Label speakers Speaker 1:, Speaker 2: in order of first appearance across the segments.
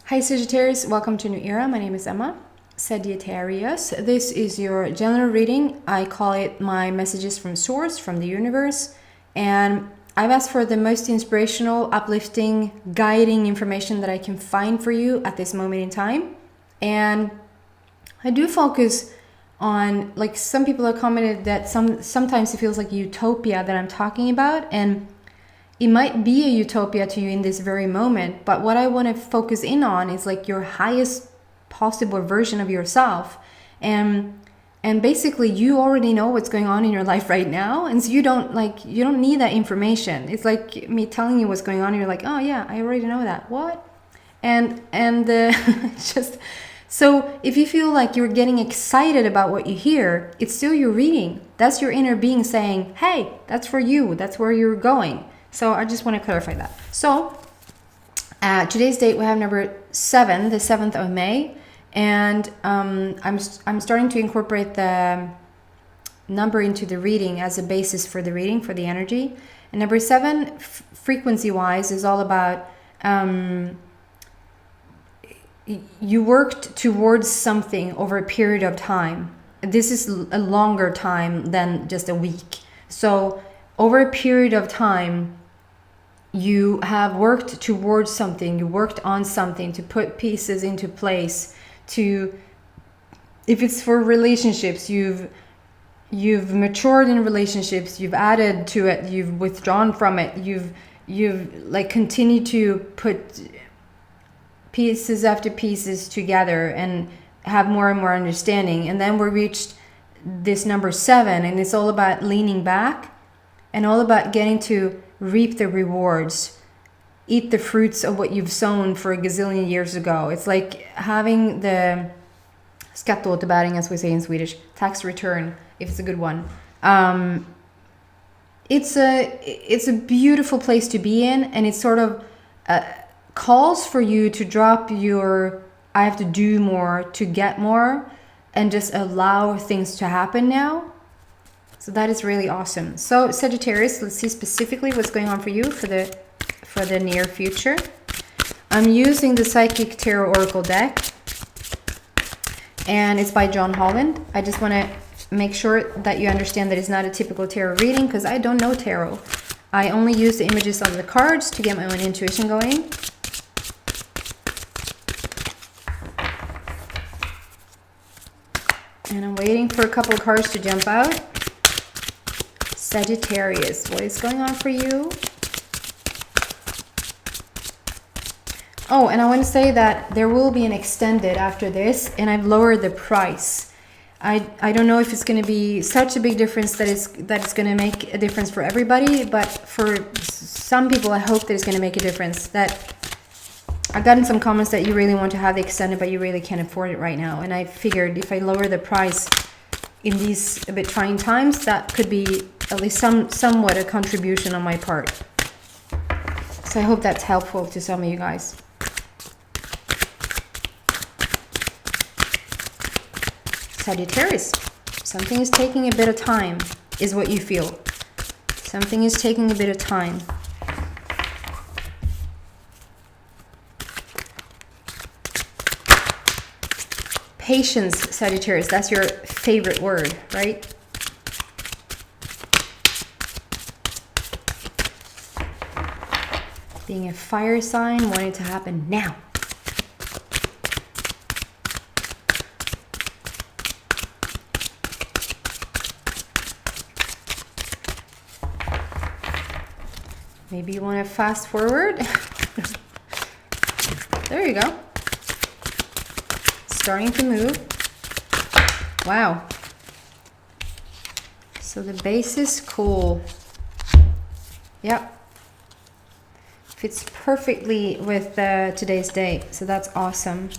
Speaker 1: Hi Sagittarius, welcome to New Era. My name is Emma. Sagittarius, this is your general reading. I call it my messages from source, from the universe. And I've asked for the most inspirational, uplifting, guiding information that I can find for you at this moment in time. And I do focus on, like, some people have commented that sometimes it feels like utopia that I'm talking about, and it might be a utopia to you in this very moment, but what I want to focus in on is like your highest possible version of yourself. And basically you already know what's going on in your life right now, and so you don't need that information. It's like me telling you what's going on and you're like, oh yeah, I already know that. What? And just so if you feel like you're getting excited about what you hear, it's still your reading. That's your inner being saying, hey, that's for you, that's where you're going. So I just want to clarify that. So today's date, we have number 7, the 7th of May. And I'm starting to incorporate the number into the reading as a basis for the reading, for the energy. And number 7, frequency-wise, is all about you worked towards something over a period of time. This is a longer time than just a week. So over a period of time, you have worked towards something, you worked on something to put pieces into place, to, if it's for relationships, you've matured in relationships, you've added to it, you've withdrawn from it, you've like continued to put pieces after pieces together and have more and more understanding. And then we reached this number 7, and it's all about leaning back and all about getting to reap the rewards, eat the fruits of what you've sown for a gazillion years ago. It's like having the skatteåterbäring, as we say in Swedish, tax return, if it's a good one. It's a beautiful place to be in, and it sort of calls for you to drop your I have to do more to get more and just allow things to happen now. So that is really awesome. So Sagittarius, let's see specifically what's going on for you for the near future. I'm using the Psychic Tarot Oracle deck, and it's by John Holland. I just want to make sure that you understand that it's not a typical tarot reading, because I don't know tarot. I only use the images on the cards to get my own intuition going. And I'm waiting for a couple of cards to jump out. Sagittarius, what is going on for you? Oh, and I want to say that there will be an extended after this, and I've lowered the price. I don't know if it's going to be such a big difference that it's going to make a difference for everybody, but for some people, I hope that it's going to make a difference. That I've gotten some comments that you really want to have the extended, but you really can't afford it right now. And I figured if I lower the price in these a bit trying times, that could be at least somewhat a contribution on my part. So I hope that's helpful to some of you guys. Sagittarius, something is taking a bit of time, is what you feel. Something is taking a bit of time. Patience, Sagittarius, that's your favorite word, right? Being a fire sign, wanting to happen now. Maybe you want to fast forward. There you go. Starting to move. Wow. So the base is cool. Yep. Fits perfectly with today's date. So that's awesome.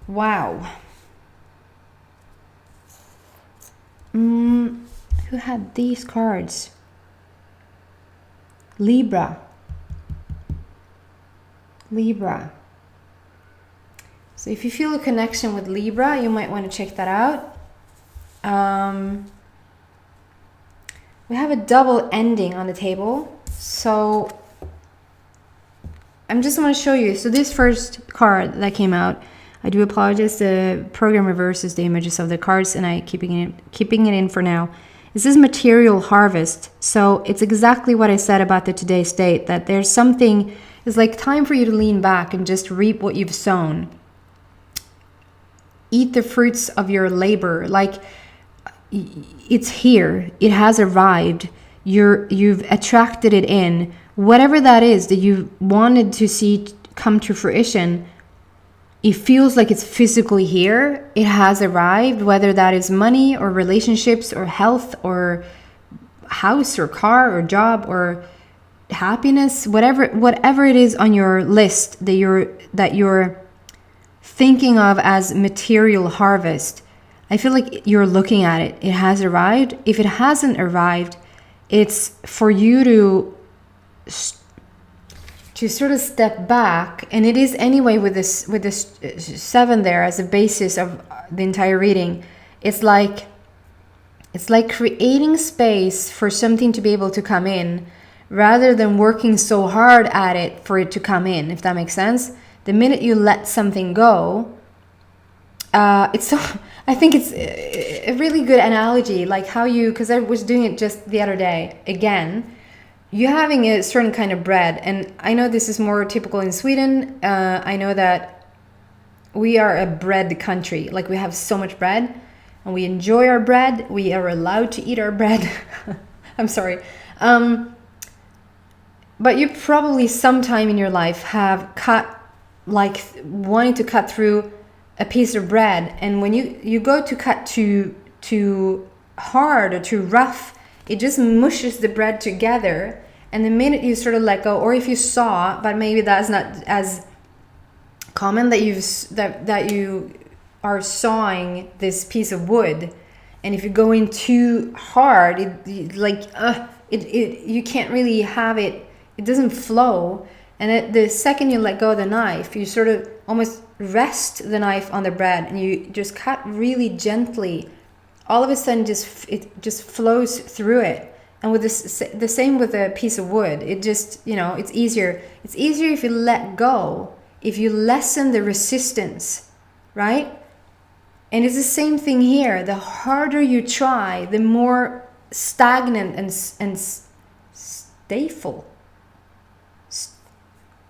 Speaker 1: Wow. Who had these cards? Libra. So if you feel a connection with Libra, you might want to check that out. We have a double ending on the table. So I'm just want to show you. So this first card that came out, I do apologize. The program reverses the images of the cards, and I keeping it in for now. It says material harvest. So it's exactly what I said about the today's date, that there's something, it's like time for you to lean back and just reap what you've sown. Eat the fruits of your labor. Like, it's here. It has arrived. You've attracted it in. Whatever that is that you wanted to see come to fruition, it feels like it's physically here. It has arrived, whether that is money or relationships or health or house or car or job or happiness, whatever it is on your list that you're thinking of as material harvest. I feel like you're looking at it. It has arrived. If it hasn't arrived, it's for you to sort of step back, and it is anyway with this 7 there as a basis of the entire reading. It's like creating space for something to be able to come in, rather than working so hard at it for it to come in, if that makes sense. The minute you let something go, I think it's a really good analogy, like how you, because I was doing it just the other day again. You're having a certain kind of bread, and I know this is more typical in Sweden. I know that we are a bread country. Like, we have so much bread, and we enjoy our bread. We are allowed to eat our bread. I'm sorry. But you probably sometime in your life have wanting to cut through a piece of bread, and when you go to cut too hard or too rough, it just mushes the bread together. And the minute you sort of let go, or if you saw, but maybe that's not as common, that you are sawing this piece of wood, and if you go in too hard, you can't really have it. It doesn't flow. And the second you let go of the knife, you sort of almost rest the knife on the bread, and you just cut really gently. All of a sudden, it just flows through it. And with this, the same with a piece of wood. It just, it's easier. It's easier if you let go, if you lessen the resistance, right? And it's the same thing here. The harder you try, the more stagnant and stayful.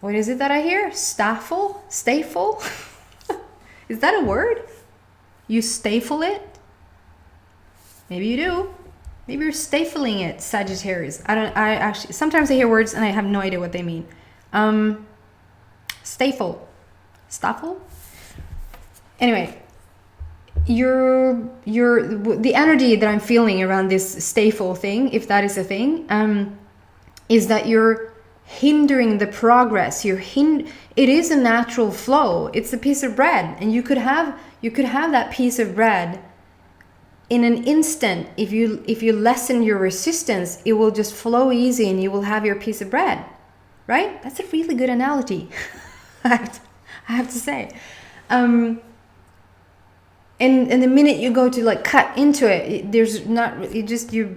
Speaker 1: What is it that I hear? Stayful? Is that a word? You stayful it? Maybe you do. Maybe you're stapling it, Sagittarius. I actually, sometimes I hear words and I have no idea what they mean. Staple. Anyway, the energy that I'm feeling around this staple thing, if that is a thing, is that you're hindering the progress. It is a natural flow. It's a piece of bread, and you could have that piece of bread in an instant. If you lessen your resistance, it will just flow easy, and you will have your piece of bread, right? That's a really good analogy. I have to say. And the minute you go to cut into it,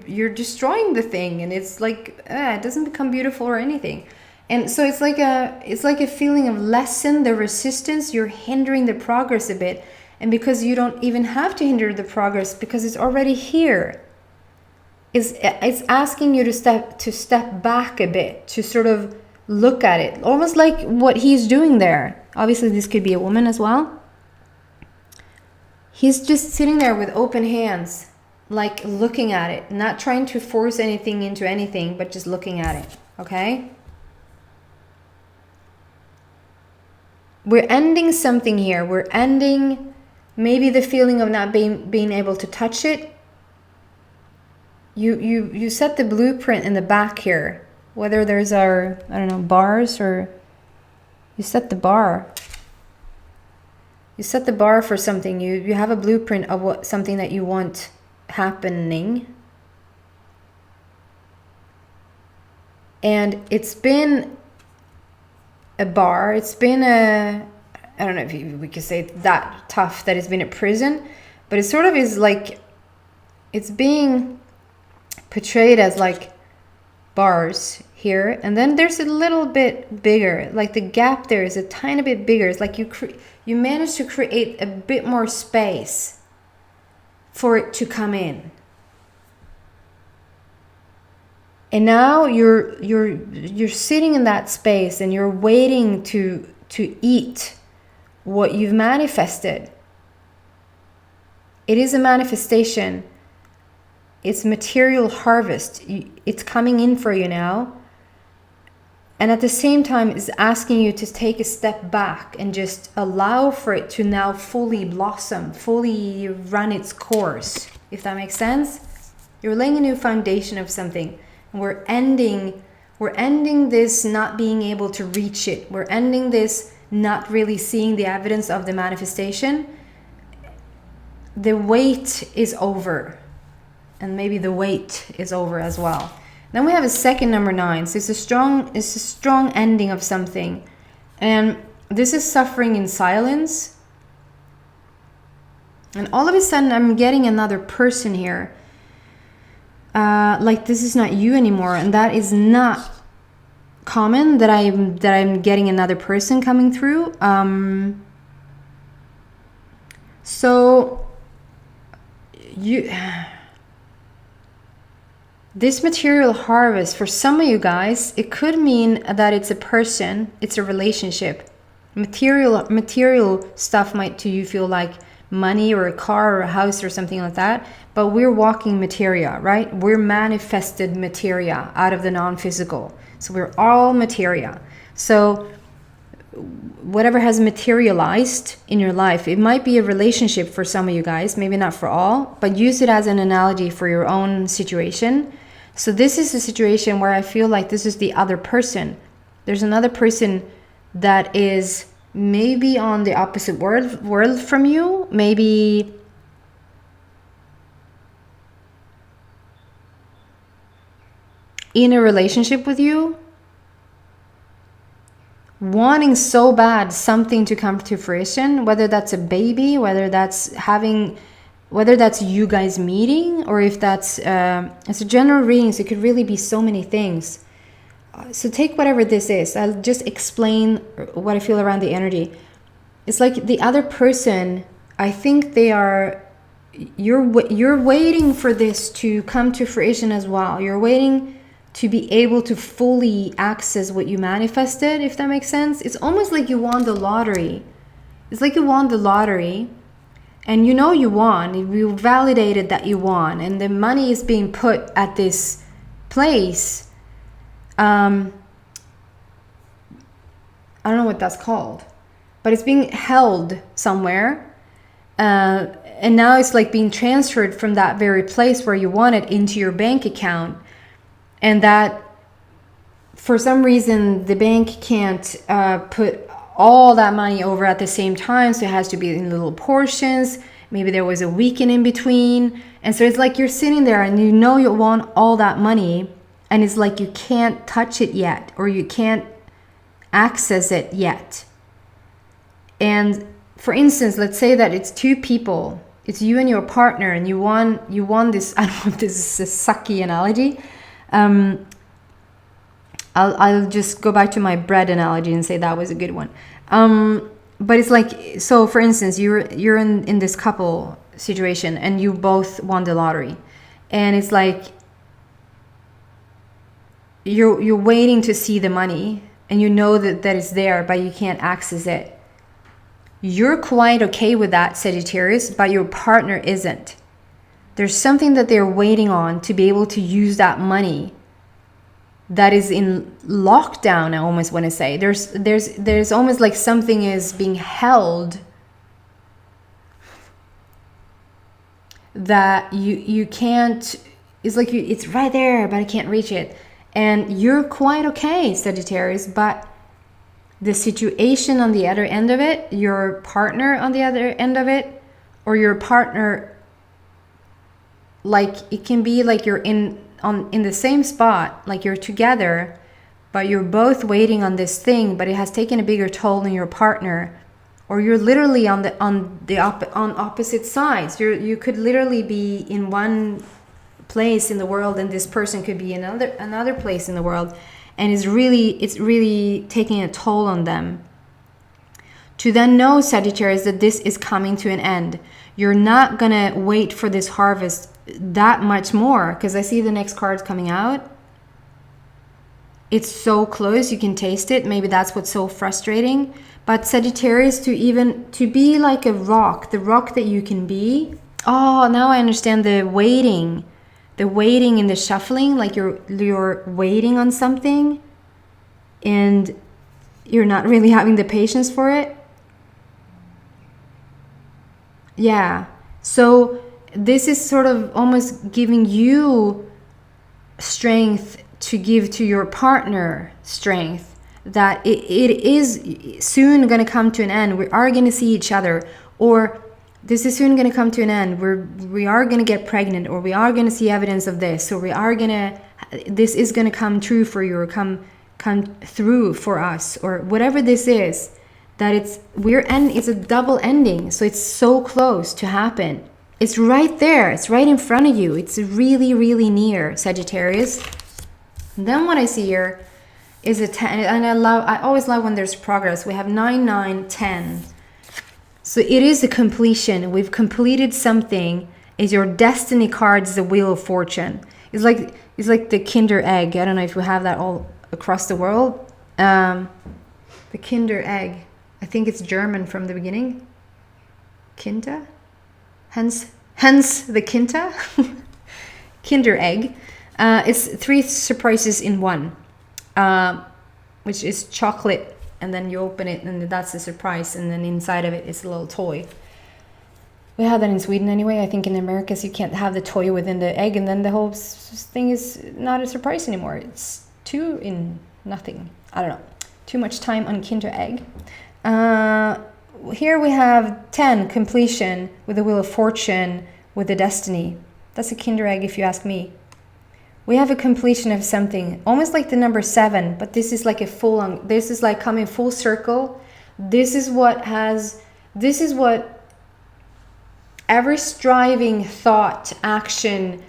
Speaker 1: you're destroying the thing, and it's like it doesn't become beautiful or anything. And so it's like a feeling of lessen the resistance. You're hindering the progress a bit, and because you don't even have to hinder the progress because it's already here. It's asking you to step back a bit, to sort of look at it, almost like what he's doing there. Obviously, this could be a woman as well. He's just sitting there with open hands, like looking at it, not trying to force anything into anything, but just looking at it, okay? We're ending something here. We're ending maybe the feeling of not being able to touch it. You set the blueprint in the back here, whether there's bars, or you set the bar. You set the bar for something. You have a blueprint of something that you want happening. And it's been a bar. It's been I don't know if we could say it's that tough that it's been a prison, but it sort of is like it's being portrayed as like bars here, and then there's a little bit bigger, like the gap there is a tiny bit bigger. It's like you managed to create a bit more space for it to come in. And now you're sitting in that space and you're waiting to eat what you've manifested. It is a manifestation. It's material harvest. It's coming in for you now. And at the same time, it's asking you to take a step back and just allow for it to now fully blossom, fully run its course, if that makes sense. You're laying a new foundation of something. And we're ending this not being able to reach it. We're ending this not really seeing the evidence of the manifestation. The wait is over. And maybe the wait is over as well. Then we have a second number 9. So it's a strong ending of something. And this is suffering in silence. And all of a sudden I'm getting another person here. Like this is not you anymore. And that is not common that I'm getting another person coming through. So this material harvest, for some of you guys, it could mean that it's a person, it's a relationship. Material stuff might to you feel like money or a car or a house or something like that. But we're walking materia, right? We're manifested materia out of the non-physical. So we're all materia. So whatever has materialized in your life, it might be a relationship for some of you guys, maybe not for all, but use it as an analogy for your own situation. So this is a situation where I feel like this is the other person. There's another person that is maybe on the opposite world from you, maybe in a relationship with you, wanting so bad something to come to fruition, whether that's a baby, whether that's you guys meeting, or if that's it's a general reading, so it could really be so many things. So take whatever this is. I'll just explain what I feel around the energy. It's like the other person, I think you're waiting for this to come to fruition as well. You're waiting to be able to fully access what you manifested, if that makes sense. It's almost like you won the lottery. It's like you won the lottery and you know you won. You validated that you won and the money is being put at this place. I don't know what that's called, but it's being held somewhere. And now it's like being transferred from that very place where you won it into your bank account. And that for some reason the bank can't put all that money over at the same time, so it has to be in little portions. Maybe there was a weekend in between, and so it's like you're sitting there and you know you want all that money, and it's like you can't touch it yet, or you can't access it yet. And for instance, let's say that it's two people, it's you and your partner, and you won this. I don't know if this is a sucky analogy. I'll just go back to my bread analogy and say that was a good one. But it's like, so for instance, you're in this couple situation and you both won the lottery, and it's like you're waiting to see the money, and you know that it's there, but you can't access it. You're quite okay with that, Sagittarius, but your partner isn't. There's something that they're waiting on to be able to use that money that is in lockdown, I almost want to say. There's almost like something is being held that you can't, it's like it's right there, but I can't reach it. And you're quite okay, Sagittarius, but the situation on the other end of it, your partner on the other end of it, or your partner, like it can be like you're in the same spot, like you're together, but you're both waiting on this thing, but it has taken a bigger toll on your partner, or you're literally on opposite sides. You could literally be in one place in the world, and this person could be in another place in the world, and it's really taking a toll on them. To then know, Sagittarius, that this is coming to an end. You're not gonna wait for this harvest that much more, because I see the next card coming out. It's so close, you can taste it. Maybe that's what's so frustrating. But Sagittarius, to be like a rock, the rock that you can be. Oh, now I understand the waiting and the shuffling, like you're waiting on something and you're not really having the patience for it. Yeah, so this is sort of almost giving you strength to give to your partner, strength that it is soon going to come to an end. We are going to see each other, or this is soon going to come to an end. We are going to get pregnant, or we are going to see evidence of this, or this is going to come true for you, or come through for us, or whatever this is. That it's a double ending, so it's so close to happen. It's right there. It's right in front of you. It's really, really near, Sagittarius. And then what I see here is a 10, and I always love when there's progress. We have 9, 9, 10. So it is a completion. We've completed something. Is your destiny card is the Wheel of Fortune. It's like the Kinder Egg. I don't know if we have that all across the world. The Kinder Egg. I think it's German from the beginning. Kinta? Hence the Kinta. Kinder Egg. It's 3 surprises in one, which is chocolate, and then you open it and that's the surprise, and then inside of it is a little toy. We have that in Sweden anyway. I think in Americas you can't have the toy within the egg, and then the whole thing is not a surprise anymore. It's 2 in nothing. I don't know. Too much time on Kinder Egg. Here we have 10, completion, with the Wheel of Fortune, with the destiny. That's a Kinder Egg if you ask me. We have a completion of something, almost like the number 7, but this is like this is like coming full circle. This is what every striving thought, action,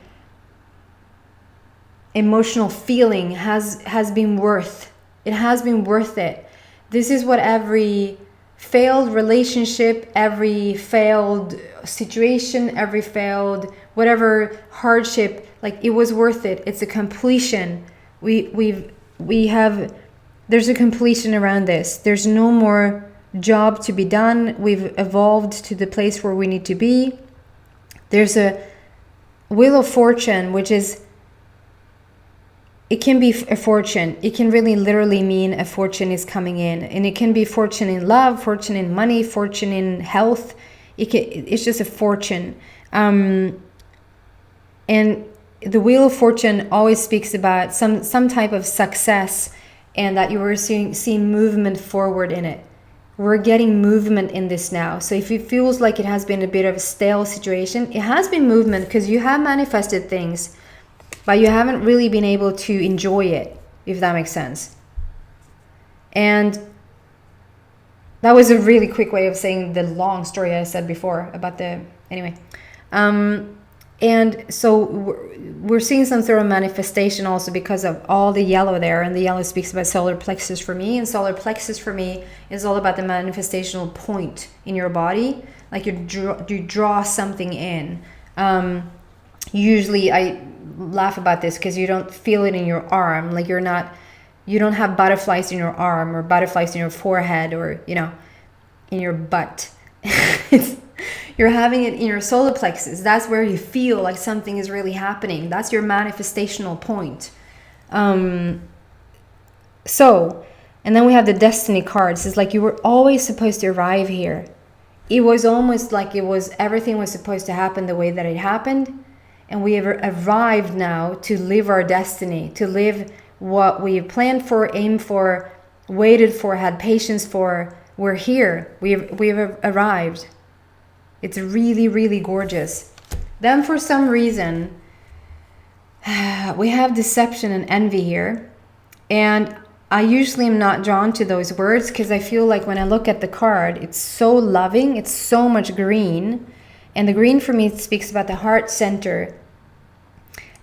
Speaker 1: emotional feeling has been worth. It has been worth it. This is what every failed relationship, every failed situation, every failed whatever hardship, like it was worth it. It's a completion. There's a completion around this. There's no more job to be done. We've evolved to the place where we need to be. There's a Wheel of Fortune, which is, it can be a fortune. It can really literally mean a fortune is coming in. And it can be fortune in love, fortune in money, fortune in health. It's just a fortune. And the Wheel of Fortune always speaks about some type of success, and that you were seeing movement forward in it. We're getting movement in this now. So if it feels like it has been a bit of a stale situation, it has been movement, because you have manifested things, but you haven't really been able to enjoy it, if that makes sense. And that was a really quick way of saying the long story I said before about anyway. And so we're seeing some sort of manifestation also because of all the yellow there, and the yellow speaks about solar plexus for me, and solar plexus for me is all about the manifestational point in your body, like you draw something in. Usually I laugh about this because you don't feel it in your arm, like you don't have butterflies in your arm or butterflies in your forehead or in your butt. You're having it in your solar plexus. That's where you feel like something is really happening. That's your manifestational point. So, and then we have the destiny cards. It's like you were always supposed to arrive here. It was almost like everything was supposed to happen the way that it happened. And we have arrived now to live our destiny, to live what we planned for, aimed for, waited for, had patience for. We're here. We've arrived. It's really, really gorgeous. Then for some reason, we have deception and envy here. And I usually am not drawn to those words because I feel like when I look at the card, it's so loving. It's so much green. And the green for me speaks about the heart center.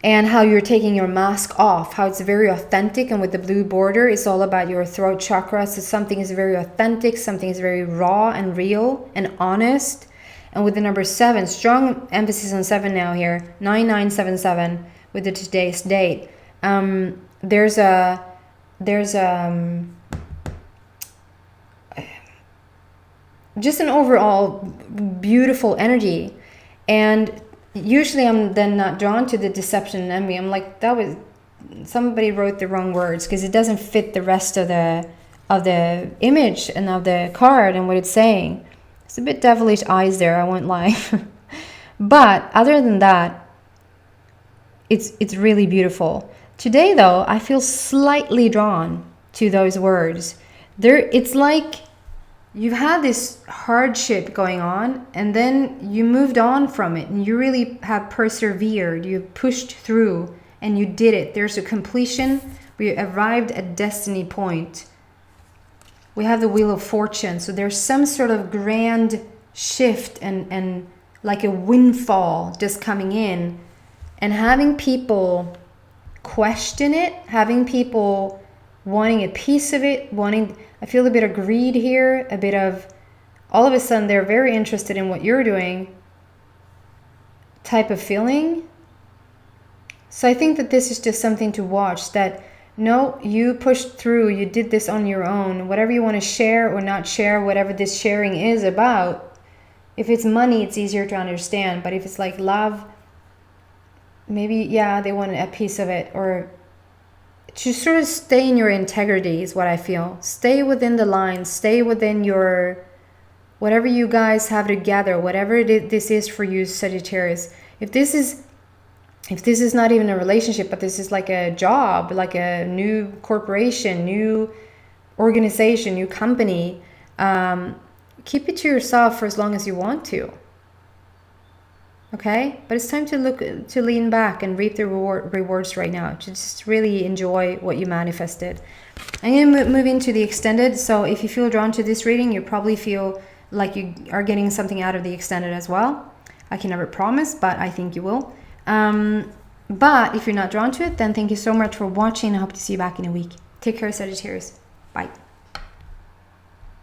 Speaker 1: and how you're taking your mask off, how it's very authentic. And with the blue border, it's all about your throat chakra. So something is very authentic, something is very raw and real and honest. And with the number 7, strong emphasis on 7 now here, 9977 with the today's date. There's just an overall beautiful energy. And usually I'm then not drawn to the deception and envy. I'm like, that was, somebody wrote the wrong words, because it doesn't fit the rest of the image and of the card and what it's saying. It's a bit devilish eyes there, I won't lie. But other than that, it's really beautiful. Today though, I feel slightly drawn to those words. It's like you've had this hardship going on, and then you moved on from it, and you really have persevered. You pushed through, and you did it. There's a completion. We arrived at destiny point. We have the Wheel of Fortune. So there's some sort of grand shift and like a windfall just coming in, and having people question it, having people wanting a piece of it, I feel a bit of greed here, a bit of, all of a sudden they're very interested in what you're doing type of feeling. So I think that this is just something to watch, that no, you pushed through, you did this on your own. Whatever you want to share or not share, whatever this sharing is about, if it's money, it's easier to understand. But if it's like love, maybe, yeah, they want a piece of it. Or to sort of stay in your integrity is what I feel. Stay within the lines, stay within your, whatever you guys have together, whatever this is for you, Sagittarius. If this is not even a relationship, but this is like a job, like a new corporation, new organization, new company, keep it to yourself for as long as you want to. Okay, but it's time to lean back and reap the rewards right now. To just really enjoy what you manifested. I'm going to move into the extended. So if you feel drawn to this reading, you probably feel like you are getting something out of the extended as well. I can never promise, but I think you will. But if you're not drawn to it, then thank you so much for watching. I hope to see you back in a week. Take care, Sagittarius. Bye.